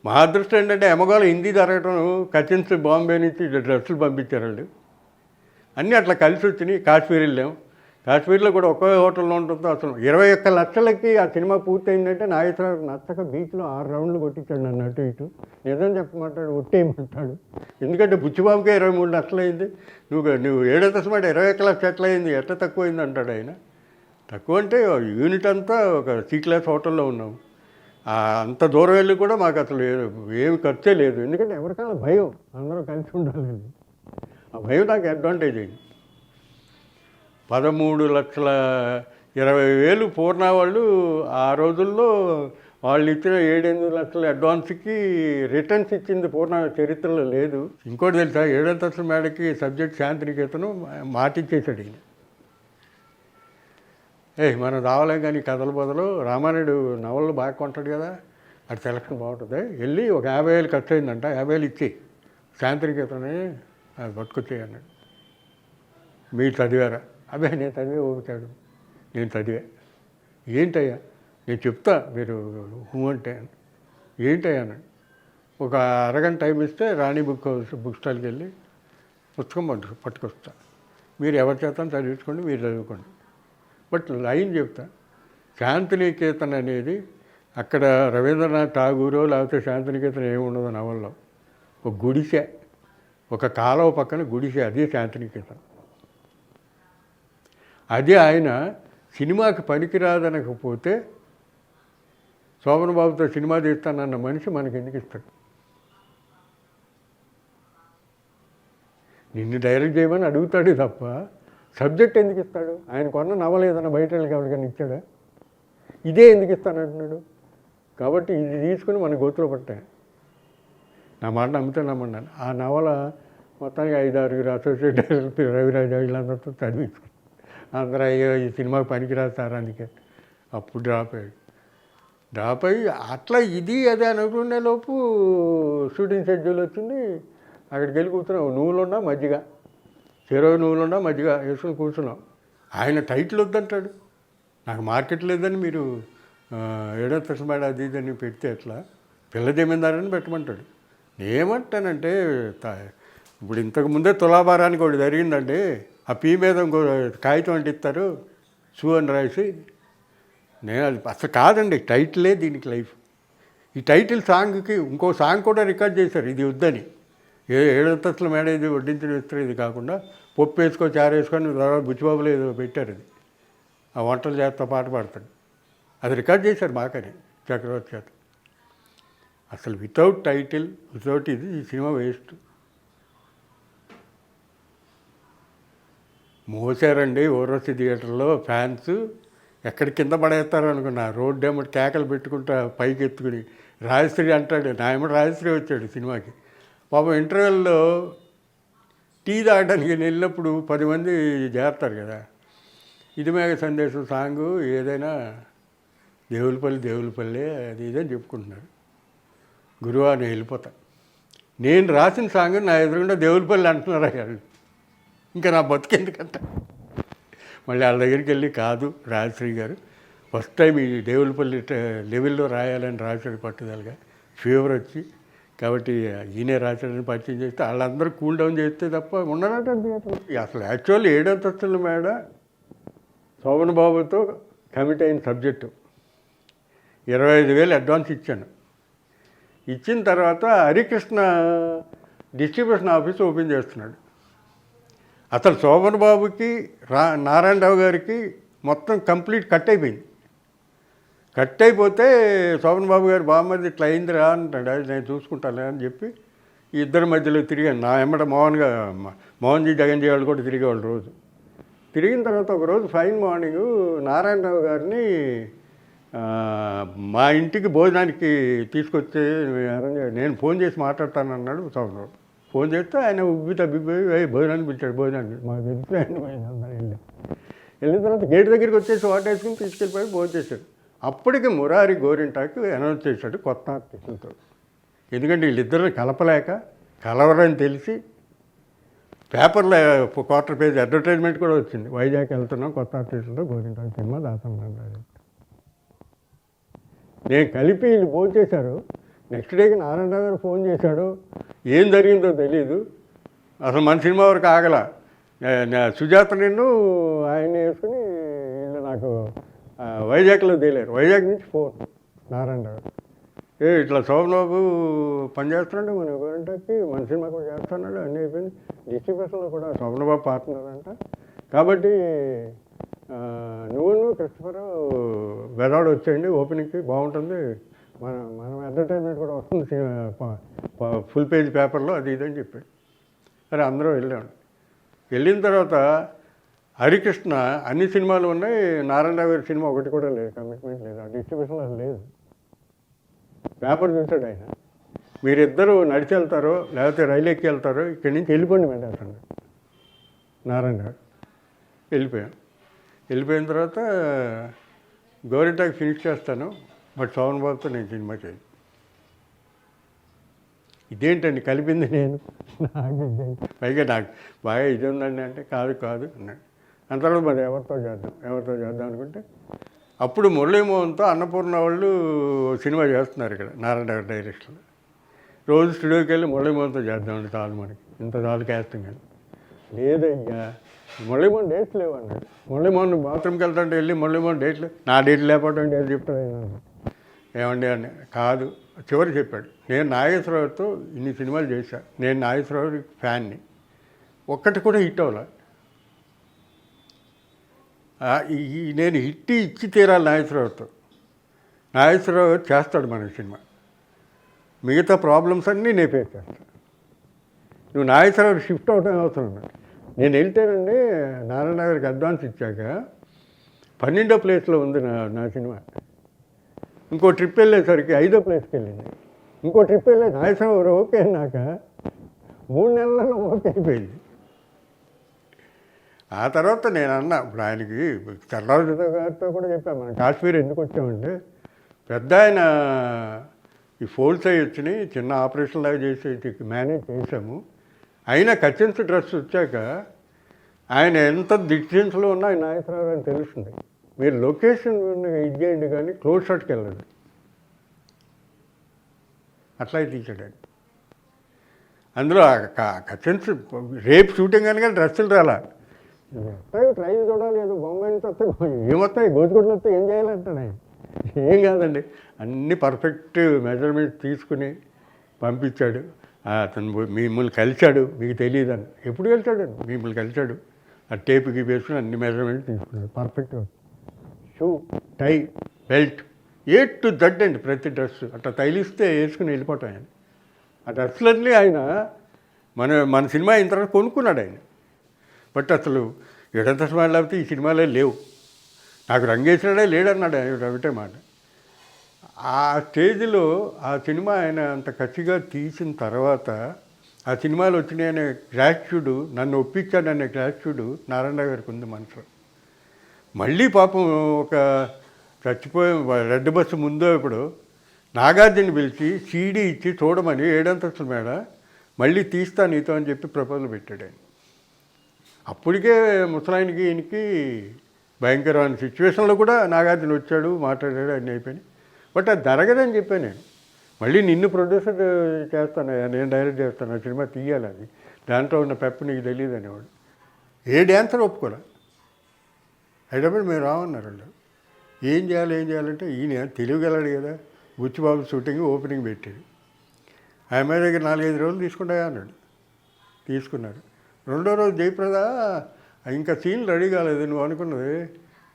మా అదృష్టం ఏంటంటే ఎమగోళం హిందీ జరగటం, కచిన్స్ బాంబే నుంచి డ్రెస్సులు పంపించారండి, అన్నీ అట్లా కలిసి వచ్చినాయి. కాశ్మీర్ వెళ్ళాం, కాశ్మీర్లో కూడా ఒకే హోటల్లో ఉంటుందో అసలు 21 లక్షలకి ఆ సినిమా పూర్తయిందంటే నాగేశ్వరరావు నచ్చక బీచ్లో 6 రౌండ్లు కొట్టించాడు నన్ను అటు ఇటు. నిజం చెప్పమంటాడు, ఒట్టేయమంటాడు. ఎందుకంటే బుచ్చిబాబుకే 23 లక్షలు అయింది, నువ్వు 7 అంతస్తుల మేడ 21 లక్షలు ఎట్లా అయింది, ఎట్లా తక్కువ అయింది అంటాడు ఆయన. తక్కువ అంటే యూనిట్ అంతా ఒక C-క్లాస్ హోటల్లో ఉన్నాము. అంత దూరం వెళ్ళి కూడా మాకు అసలు ఏమి ఖర్చే లేదు, ఎందుకంటే ఎవరికైనా భయం అందరూ కలిసి ఉండాలని. ఆ భయం నాకు అడ్వాంటేజ్ అయింది. 13,20,000 పూర్ణ వాళ్ళు ఆ రోజుల్లో వాళ్ళు ఇచ్చిన 7-8 లక్షల అడ్వాన్స్కి రిటర్న్స్ ఇచ్చింది పూర్ణ చరిత్రలో లేదు. ఇంకోటి తెలుసా, 7 అంతస్తుల మేడకి సబ్జెక్ట్ శాంతినికేతను మాటిచ్చేసాడు ఈయన. మనం రావాలేం కానీ కథల బదులు రామానాయుడు నవళ్ళు బాగా కొంటాడు కదా, అది సెలక్షన్ బాగుంటుంది, వెళ్ళి ఒక 50,000 ఖర్చు అయిందంట, 50,000 ఇచ్చి శాంతినికేతనే అది పట్టుకొచ్చేయి అన్నాడు. మీరు చదివారా? అబ్బాయి నేను చదివే ఓపికాడు, నేను చదివా. ఏంటయ్యా నేను చెప్తా, మీరు అంటే ఏంటయ్యా అన్నాడు. ఒక అరగంట టైం ఇస్తే రాణి బుక్ స్టాల్కి వెళ్ళి పుస్తకం పట్టుకొస్తా, మీరు ఎవరి చేత చదివించుకోండి, మీరు చదువుకోండి. బట్ లైన్ చెప్తా, శాంతినికేతన్ అనేది అక్కడ రవీంద్రనాథ్ ఠాగూరో లేకపోతే శాంతినికేతన్ ఏమి ఉండదు నవల్లో, ఒక గుడిసె, ఒక కాలువ పక్కన గుడిసె, అది శాంతినికేతన్. అది ఆయన సినిమాకి పనికిరాదనకపోతే శోభన్ బాబుతో సినిమా తీస్తానన్న మనిషి మనకి ఎందుకు ఇస్తాడు? నిన్ను డైరెక్ట్ చేయమని అడుగుతాడు తప్ప సబ్జెక్ట్ ఎందుకు ఇస్తాడు? ఆయన కొన్న నవల ఏదైనా బయట వాళ్ళకి ఎవరికైనా ఇచ్చాడా? ఇదే ఎందుకు ఇస్తానంటున్నాడు? కాబట్టి ఇది తీసుకుని మన గోతులో పట్టాయి. నా మాట నమ్మితే నమ్మన్నాను. ఆ నవల మొత్తానికి 5-6 అసోసియేట్ డైరెక్టర్ రవిరాజ వీళ్ళందరితో చదివించుకున్నాను. అందరూ అయ్యో ఈ సినిమాకి పనికిరాదు సార్ అందుకే. అప్పుడు డ్రాప్ అయ్యి అట్లా ఇది అదే అనుకునే లోపు షూటింగ్ షెడ్యూల్ వచ్చింది. అక్కడికి వెళ్ళి కూర్చున్నాం, నువ్వులున్నా మజ్జిగ, చెరువు నువ్వులున్నా మజ్జిగ వేసుకుని కూర్చున్నాం. ఆయన టైటిల్ వద్దంటాడు, నాకు మార్కెట్ లేదని మీరు 7వ తరగతి మేడ అది ఇదని పెడితే ఎట్లా, పిల్ల జమీందారని పెట్టమంటాడు. ఏమంటానంటే ఇప్పుడు ఇంతకుముందే తులాభారానికి ఒకటి జరిగిందండి, ఆ పీ మీద ఇంకో కాగితం అంటిస్తారు షూ అని రాసి, నేను అది అసలు కాదండి, టైటిలే దీనికి లైఫ్. ఈ టైటిల్ సాంగ్కి ఇంకో సాంగ్ కూడా రికార్డ్ చేశారు, ఇది వద్దని. 7వ తరగతి మేడ ఇది వడ్డించిన ఇస్తారు, ఇది కాకుండా పప్పు వేసుకొని చారు వేసుకొని తర్వాత బుచ్చిబాబులో ఏదో పెట్టారు, అది ఆ వంటలు చేస్తా పాట పాడతాడు, అది రికార్డ్ చేశారు మాకని చక్రవర్తి చేత. అసలు వితౌట్ టైటిల్ వితౌట్ ఇది ఈ సినిమా వేస్ట్. మోసారండి ఊర్వశి థియేటర్లో ఫ్యాన్స్, ఎక్కడి కింద పడేస్తారు అనుకున్నా, రోడ్డు ఏమిటి కేకలు పెట్టుకుంటా పైకి ఎత్తుకుని. రాజశ్రీ అంటాడు, నా ఏమిటి రాజశ్రీ వచ్చాడు సినిమాకి, పాపం ఇంటర్వెల్లో టీ తాగడానికి వెళ్ళినప్పుడు 10 మంది చేస్తారు కదా, ఇది మేఘ సందేశం సాంగు ఏదైనా దేవులపల్లి అది ఇదని చెప్పుకుంటున్నారు. గురువా నేను వెళ్ళిపోతా, నేను రాసిన సాంగ్ నా ఎదురుగుండా దేవులపల్లి అంటున్నారు వాళ్ళు, ఇంకా నా బతుకెందుకంట. మళ్ళీ వాళ్ళ దగ్గరికి వెళ్ళి, కాదు రాజశ్రీ గారు ఫస్ట్ టైం ఈ దేవులపల్లి లెవెల్లో రాయాలని రాశాడు పట్టుదలగా, ఫీవర్ వచ్చి, కాబట్టి ఈయనే రాశాడని పరిచయం చేస్తే వాళ్ళందరూ కూల్ డౌన్ చేస్తే తప్ప ఉండనట్టు. అసలు యాక్చువల్లీ 7వ అంతస్తుల మేడ శోభన్ బాబుతో కమిట్ అయిన సబ్జెక్టు 25,000 అడ్వాన్స్ ఇచ్చాను. ఇచ్చిన తర్వాత హరికృష్ణ డిస్ట్రిబ్యూషన్ ఆఫీస్ ఓపెన్ చేస్తున్నాడు. అసలు శోభన్ బాబుకి నారాయణరావు గారికి మొత్తం కంప్లీట్ కట్ అయిపోయింది. కట్ అయిపోతే శోభన్ బాబు గారు బామ్మది ఇట్లా అయిందిరా అంటాడు, అది నేను చూసుకుంటాను అని చెప్పి ఈ ఇద్దరి మధ్యలో తిరిగాను. నా ఎమ్మట మోహన్జీ జగన్జీ వాళ్ళు కూడా తిరిగేవాళ్ళు రోజు. తిరిగిన తర్వాత ఒకరోజు ఫైన్ మార్నింగ్ నారాయణరావు గారిని మా ఇంటికి భోజనానికి తీసుకొచ్చి నేను ఫోన్ చేసి మాట్లాడతానన్నాడు శోభన్ బాబు. ఫోన్ చేస్తే ఆయన ఉబ్బి తబ్బిపోయి భోజనాన్ని పిలిచాడు. భోజనానికి మాకు తెలిసి వెళ్ళిన తర్వాత గేట్ దగ్గరికి వచ్చేసి వాటర్ వేసుకుని తీసుకెళ్ళిపోయి భోజనం చేశాడు. అప్పటికి మురారి గోరింటాకి అనౌన్స్ చేశాడు కొత్త ఆర్టిస్టులతో. ఎందుకంటే వీళ్ళిద్దరిని కలపలేక కలవరని తెలిసి పేపర్లో 1/4 పేజ్ అడ్వర్టైజ్మెంట్ కూడా వచ్చింది, వైజాగ్ వెళ్తున్నాం కొత్త ఆర్టిస్టులతో గోరింటాకి సినిమా దాసన్నాడు. నేను కలిపి వీళ్ళు ఫోన్ చేశారు. నెక్స్ట్ డేకి నారాయణరావు గారు ఫోన్ చేశాడు, ఏం జరిగిందో తెలీదు, అసలు మన సినిమా వరకు ఆగల. సుజాత నిన్ను ఆయన్ని వేసుకుని వీళ్ళు నాకు వైజాగ్లో తేలేరు. వైజాగ్ నుంచి ఫోన్ నారాయణరావు, ఇట్లా శోభన్ బాబు పనిచేస్తున్నాడు మన గోరింటాకి, మన సినిమా కూడా చేస్తున్నాడు, అన్నీ అయిపోయింది, డిస్ట్రిబ్యూషన్లో కూడా శోభన్ బాబు పార్ట్నర్ అంట, కాబట్టి నువ్వు క్రిస్టఫర్ బెజవాడ వచ్చేయండి ఓపెనింగ్కి బాగుంటుంది, మనం అడ్వర్టైజ్మెంట్ కూడా వస్తుంది ఫుల్ పేజ్ పేపర్లో అది ఇదని చెప్పాడు. సరే అందరూ వెళ్ళాడు. వెళ్ళిన తర్వాత హరికృష్ణ అన్ని సినిమాలు ఉన్నాయి, నారాయణరావు గారి సినిమా ఒకటి కూడా లేదు, కమిట్మెంట్ లేదు, ఆ డిస్ట్రిబ్యూషన్లో లేదు. పేపర్ చూశాడు ఆయన, మీరిద్దరూ నడిచి వెళ్తారో లేకపోతే రైలు ఎక్కి వెళ్తారో, ఇక్కడి నుంచి వెళ్ళిపోండి మేడం అసలు. నారాయణరావు వెళ్ళిపోయాం. వెళ్ళిపోయిన తర్వాత గోరింటాకి ఫినిష్ చేస్తాను, బట్ సోమన్ బాబుతో నేను సినిమా చేయను. ఇదేంటండి కలిపింది నేను, పైగా నాకు బాగా ఇది ఉందండి అంటే కాదు కాదు అన్నాడు. అంత తర్వాత మరి ఎవరితో చేద్దాం అనుకుంటే అప్పుడు మురళీమోహన్తో అన్నపూర్ణ వాళ్ళు సినిమా చేస్తున్నారు ఇక్కడ నారాయణ డైరెక్షన్లో. రోజు స్టూడియోకి వెళ్ళి మురళీమోహన్తో చేద్దామండి, చాలు మనకి ఇంత చాలు క్యాస్టింగ్ అని. లేదయ్యా మురళీమోహన్ డేట్స్ లేవు అన్నాడు. మురళీమోహన్ బాత్రూమ్కి వెళ్తుంటే వెళ్ళి మురళీమోహన్ డేట్లు, నా డేట్లు లేకపోవడం డేట్ చెప్తాను. ఏమండి అని కాదు, చివరి చెప్పాడు, నేను నాగేశ్వరరావుతో ఇన్ని సినిమాలు చేశాను, నేను నాగేశ్వరరావు ఫ్యాన్ని, ఒక్కటి కూడా హిట్ అవ్వలే. నేను హిట్ ఇచ్చి తీరాలి నాగేశ్వరరావుతో. నాగేశ్వరరావు చేస్తాడు మన సినిమా, మిగతా ప్రాబ్లమ్స్ అన్నీ నేను ఫేస్ చేస్తాను, నువ్వు నాగేశ్వరరావు షిఫ్ట్ అవటం అవసరం ఉన్నాడు. నేను వెళ్తేనండి నారాయణ గారికి అడ్వాన్స్ ఇచ్చాక 12వ ప్లేస్లో ఉంది నా సినిమా. ఇంకో ట్రిప్ వెళ్ళేసరికి 5వ ప్లేస్కి వెళ్ళింది. ఇంకో ట్రిప్ వెళ్ళే నాగేశ్వరరావు ఓకే అన్నాక 3 నెలల్లో ఓకే అయిపోయింది. ఆ తర్వాత నేను అన్నా, ఇప్పుడు ఆయనకి చంద్రరాజు గారితో కూడా చెప్పాను, మనం కాశ్మీర్ ఎందుకు వచ్చామంటే పెద్ద ఆయన ఈ ఫోల్డ్స్ అయ్యి వచ్చినాయి, చిన్న ఆపరేషన్ లాగా చేసి మేనేజ్ చేసాము. అయినా కచెన్స్ డ్రెస్ వచ్చాక ఆయన ఎంత డిస్టెన్స్లో ఉన్నా ఆయన నాగేశ్వరరావు అని తెలుస్తుంది. మీరు లొకేషన్ ఇది చేయండి కానీ క్లోజ్ షాట్కి వెళ్ళండి, అట్లా తీసాడు ఆయన. అందులో కచెన్స్ రేపు షూటింగ్ అని కానీ డ్రెస్సులు రాలా, ట్రైన్ చూడాలి, ఏదో బొమ్మాయి వస్తే ఏమొస్తాయి గోచుగుడ్లు వస్తే ఏం చేయాలంటాడు ఆయన. ఏం కాదండి, అన్నీ పర్ఫెక్ట్ మెజర్మెంట్ తీసుకుని పంపించాడు. అతను మిమ్మల్ని కలిశాడు, మీకు తెలియదని. ఎప్పుడు కలిశాడు? మిమ్మల్ని కలిశాడు, ఆ టేపుకి వేసుకుని అన్ని మెజర్మెంట్ తీసుకున్నాడు పర్ఫెక్ట్గా. Shoe, tie, belt, to Z అండి ప్రతి డ్రెస్. అట్లా తైలిస్తే వేసుకుని వెళ్ళిపోతాం ఆయన. ఆ డ్రెస్సులన్నీ ఆయన మన సినిమా అయిన తర్వాత కొనుక్కున్నాడు ఆయన. బట్ అసలు ఎడంత సినిమా లేకపోతే ఈ సినిమాలే లేవు, నాకు రంగేసినాడే లేడన్నాడు ఆయన ఒకటే మాట. ఆ స్టేజ్లో ఆ సినిమా ఆయన అంత కసిగా తీసిన తర్వాత ఆ సినిమాలు వచ్చినాయనే గ్రాట్యూడ్, నన్ను ఒప్పించాడనే గ్రాట్యూడ్ నారాయణ గారికి ఉంది మనసులో. మళ్ళీ పాపం ఒక చచ్చిపోయే రెడ్ బస్సు ముందో ఇప్పుడు నాగార్జున పిలిచి సీడీ ఇచ్చి చూడమని 7 అంతస్తుల మేడ మళ్ళీ తీస్తా నీతో అని చెప్పి ప్రపోజల్ పెట్టాడు ఆయన. అప్పటికే ముసలాయనకి ఈయనకి భయంకరమైన సిచ్యువేషన్లో కూడా నాగార్జున వచ్చాడు, మాట్లాడాడు, అన్నీ అయిపోయినాయి. బట్ అది జరగదని చెప్పాను నేను. మళ్ళీ నిన్ను ప్రొడ్యూసర్ చేస్తాను, నేను డైరెక్ట్ చేస్తాను, ఆ సినిమా తీయాలి, అది దాంట్లో ఉన్న పెప్ప నీకు తెలియదు అనేవాడు. ఏ డ్యాన్సర్ ఒప్పుకోలే. హైదరాబాద్ మేము రామన్నారు వాళ్ళు. ఏం చేయాలంటే ఈయన తెలియగలడు కదా, బుచ్చిబాబు షూటింగ్ ఓపెనింగ్ పెట్టాడు. ఆ అమ్మాయి దగ్గర 4-5 రోజులు తీసుకుంటాయా అన్నాడు. తీసుకున్నారు. 2వ రోజు జయప్రద ఇంకా సీన్లు రెడీ కాలేదు, నువ్వు అనుకున్నది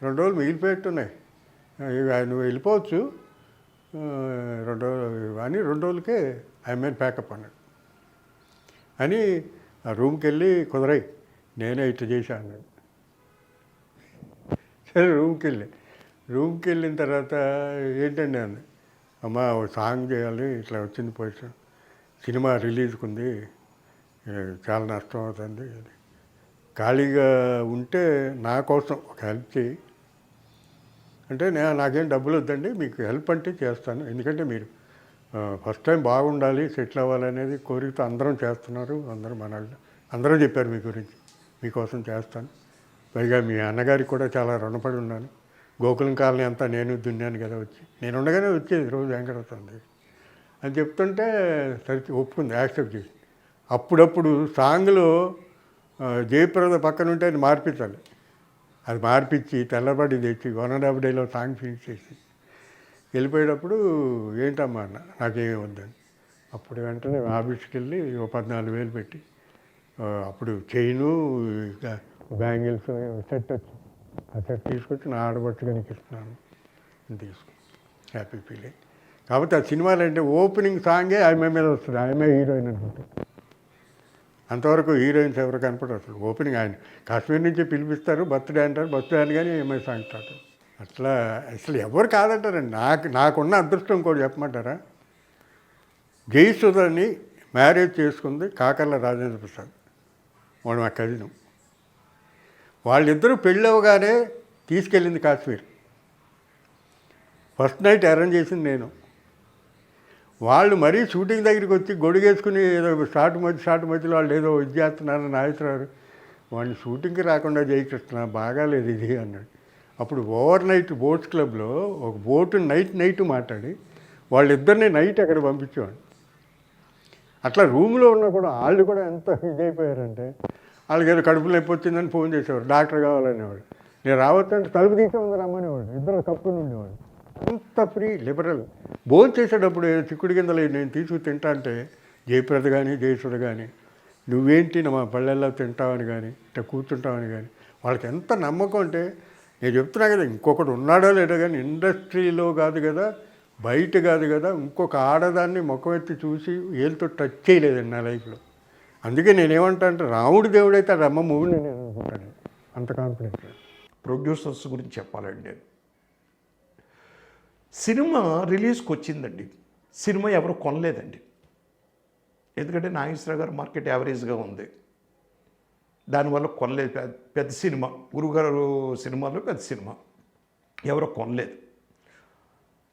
2 రోజులు మిగిలిపోయేట్టున్నాయి, నువ్వు వెళ్ళిపోవచ్చు 2 రోజులు అని 2 రోజులకే ఐ మీన్ ప్యాకప్ అన్నాడు. అని ఆ రూమ్కి వెళ్ళి కుదరై నేనే ఇట్లా చేశాను అన్నాడు. సరే రూమ్కి వెళ్ళిన తర్వాత ఏంటండి అన్న, అమ్మ ఒక సాంగ్ చేయాలి, ఇట్లా వచ్చింది పొజిషన్, సినిమా రిలీజ్కి ఉంది, చాలా నష్టం అవుతుంది, ఖాళీగా ఉంటే నా కోసం ఒక హెల్ప్ చేయి అంటే, నాకేం డబ్బులు వద్దండి, మీకు హెల్ప్ అంటే చేస్తాను, ఎందుకంటే మీరు ఫస్ట్ టైం బాగుండాలి, సెటిల్ అవ్వాలనేది కోరికతో అందరం చేస్తున్నారు, అందరూ మనల్ని అందరూ చెప్పారు మీ గురించి, మీకోసం చేస్తాను, పైగా మీ అన్నగారికి కూడా చాలా రుణపడి ఉన్నాను, గోకులం కాలనీ అంతా నేను దున్నాను కదా, వచ్చి నేను ఉండగానే వచ్చేది రోజు వెంకటరత్నం అని చెప్తుంటే సరే ఒప్పుకుంది, యాక్సెప్ట్ చేసి. అప్పుడప్పుడు సాంగ్లో జయప్రద పక్కన ఉంటే అది మార్పించాలి, అది మార్పించి తెల్లబడి తెచ్చి 1.5 డేలో సాంగ్ ఫినిష్ చేసి వెళ్ళిపోయేటప్పుడు ఏంటమ్మా అన్న, నాకేమీ వద్దని. అప్పుడు వెంటనే ఆఫీస్కి వెళ్ళి 14,000 పెట్టి అప్పుడు చైను బ్యాంగిల్స్ సెట్ వచ్చింది, ఆ సెట్ తీసుకొచ్చి నా ఆడబట్టుగానికి ఇస్తున్నాను తీసుకుని హ్యాపీ ఫీలింగ్. కాబట్టి ఆ సినిమాలు అంటే ఓపెనింగ్ సాంగే ఆమె మీద వస్తుంది, ఆమె హీరోయిన్ అనుకుంటుంది. అంతవరకు హీరోయిన్స్ ఎవరు కనపడరు అసలు. ఓపెనింగ్ ఆయన కాశ్మీర్ నుంచి పిలిపిస్తారు, బర్త్డే అంటారు, బర్త్డే అని కానీ ఏమై సాంగ్ స్టార్ట్. అట్లా అసలు ఎవరు కాదంటారండి. నాకున్న అదృష్టం కూడా చెప్పమంటారా, జయసుధని మ్యారేజ్ చేసుకుంది కాకర్ల రాజేంద్ర ప్రసాద్, వాడు మా కజిను. వాళ్ళిద్దరూ పెళ్ళవగానే తీసుకెళ్ళింది కాశ్మీర్. ఫస్ట్ నైట్ అరేంజ్ చేసింది నేను. వాళ్ళు మరీ షూటింగ్ దగ్గరికి వచ్చి గొడుగేసుకుని ఏదో షార్ట్ మధ్యలో వాళ్ళు ఏదో ఇది చేస్తున్నారు నాగేశ్వరరావు. వాడిని షూటింగ్కి రాకుండా జయకృష్ణ బాగాలేదు ఇది అన్నాడు. అప్పుడు ఓవర్ నైట్ బోట్స్ క్లబ్లో ఒక బోటు నైట్ మాట్లాడి వాళ్ళిద్దరిని నైట్ అక్కడ పంపించేవాడు. అట్లా రూమ్లో ఉన్నా కూడా వాళ్ళు కూడా ఎంత ఇదైపోయారంటే వాళ్ళకి ఏదో కడుపులో నొప్పి వచ్చిందని ఫోన్ చేసేవాడు, డాక్టర్ కావాలనేవాడు. నేను రావచ్చంటే తలుపు తీసే ఉంది రమ్మనేవాడు, ఇద్దరు కప్పుని ఉండేవాడు. అంత ఫ్రీ లిబరల్. భోజనం చేసేటప్పుడు చిక్కుడు కిందలు నేను తీసుకు తింటా అంటే జయప్రద కానీ జయసుడు కానీ నువ్వేంటి మా పళ్ళెల్లో తింటావని కానీ ఇట్లా కూర్చుంటావని కానీ వాళ్ళకి ఎంత నమ్మకం అంటే నేను చెప్తున్నా కదా, ఇంకొకటి ఉన్నాడో లేదో కానీ ఇండస్ట్రీలో కాదు కదా, బయట కాదు కదా, ఇంకొక ఆడదాన్ని ముఖం ఎత్తి చూసి ఏళ్ళతో టచ్ చేయలేదండి నా లైఫ్లో. అందుకే నేనేమంటా అంటే రాముడు దేవుడైతే ఆ రమ్మ మూవీని నేను అనుకుంటాను, అంత కాన్ఫిడెంట్. ప్రొడ్యూసర్స్ గురించి చెప్పాలండి నేను. సినిమా రిలీజ్కి వచ్చిందండి, సినిమా ఎవరు కొనలేదండి. ఎందుకంటే నాగేశ్వరరావు గారు మార్కెట్ యావరేజ్గా ఉంది, దానివల్ల కొనలేదు. పెద్ద సినిమా గురుగారు సినిమాలో పెద్ద సినిమా ఎవరో కొనలేదు.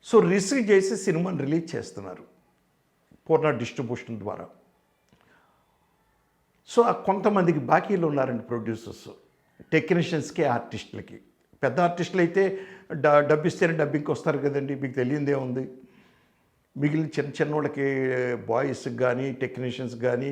సో రిస్క్ చేసి సినిమాని రిలీజ్ చేస్తున్నారు పూర్ణ డిస్ట్రిబ్యూషన్ ద్వారా. సో ఆ కొంతమందికి బాకీలు ఉన్నారండి ప్రొడ్యూసర్స్, టెక్నీషియన్స్కి, ఆర్టిస్టులకి. పెద్ద ఆర్టిస్టులు అయితే డబ్బు ఇస్తేనే డబ్బింగ్కి వస్తారు కదండి, మీకు తెలియదే ఉంది. మిగిలిన చిన్న వాళ్ళకి బాయ్స్కి కానీ టెక్నీషియన్స్ కానీ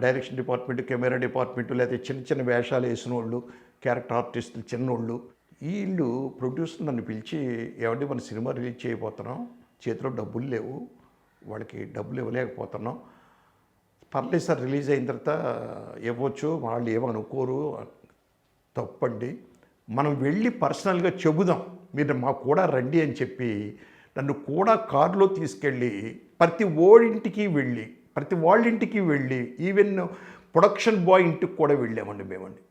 డైరెక్షన్ డిపార్ట్మెంట్, కెమెరా డిపార్ట్మెంట్, లేకపోతే చిన్న వేషాలు వేసిన వాళ్ళు, క్యారెక్టర్ ఆర్టిస్టులు చిన్నోళ్ళు, వీళ్ళు ప్రొడ్యూసర్ నన్ను పిలిచి ఏమంటే మన సినిమా రిలీజ్ చేయబోతున్నాం, చేతిలో డబ్బులు లేవు, వాళ్ళకి డబ్బులు ఇవ్వలేకపోతున్నాం, పర్లేదు సార్ రిలీజ్ అయిన తర్వాత ఇవ్వచ్చు, వాళ్ళు ఏమనుకోరు. తప్పండి, మనం వెళ్ళి పర్సనల్గా చెబుదాం, మీరు మా కూడా రండి అని చెప్పి నన్ను కూడా కారులో తీసుకెళ్ళి ప్రతి వాళ్ళ ఇంటికి వెళ్ళి ఈవెన్ ప్రొడక్షన్ బాయ్ ఇంటికి కూడా వెళ్ళామండి మేమండి.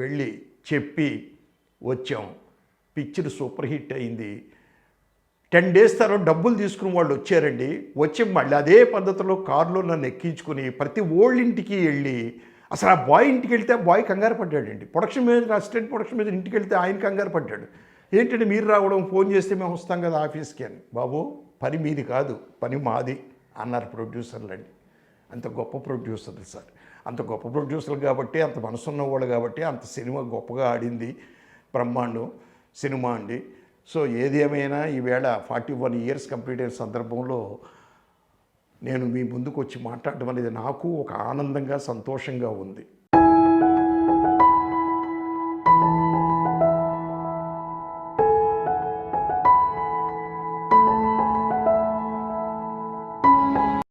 వెళ్ళి చెప్పి వచ్చాం. పిక్చర్ సూపర్ హిట్ అయింది. 10 days తర్వాత డబ్బులు తీసుకుని వాళ్ళు వచ్చారండి. వచ్చి మళ్ళీ అదే పద్ధతిలో కారులో నన్ను ఎక్కించుకుని ప్రతి ఇంటికి వెళ్ళి, అసలు ఆ బాయ్ ఇంటికి వెళ్తే ఆ బాయ్ కంగారు పడ్డాడండి. Production manager, assistant production manager ఇంటికి వెళ్తే ఆయన కంగారు పడ్డాడు. ఏంటంటే మీరు రావడం, ఫోన్ చేస్తే మేము వస్తాం కదా ఆఫీస్కి అని. బాబు పని మీది కాదు, పని మాది అన్నారు ప్రొడ్యూసర్లు అండి. అంత గొప్ప ప్రొడ్యూసర్లు సార్, అంత గొప్ప ప్రొడ్యూసర్లు కాబట్టి, అంత మనసున్నవాళ్ళు కాబట్టి అంత సినిమా గొప్పగా ఆడింది. బ్రహ్మాండం సినిమా అండి. సో ఏది ఏమైనా ఈవేళ 41 years కంప్లీట్ అయిన సందర్భంలో నేను మీ ముందుకు వచ్చి మాట్లాడడం అనేది నాకు ఒక ఆనందంగా, సంతోషంగా ఉంది.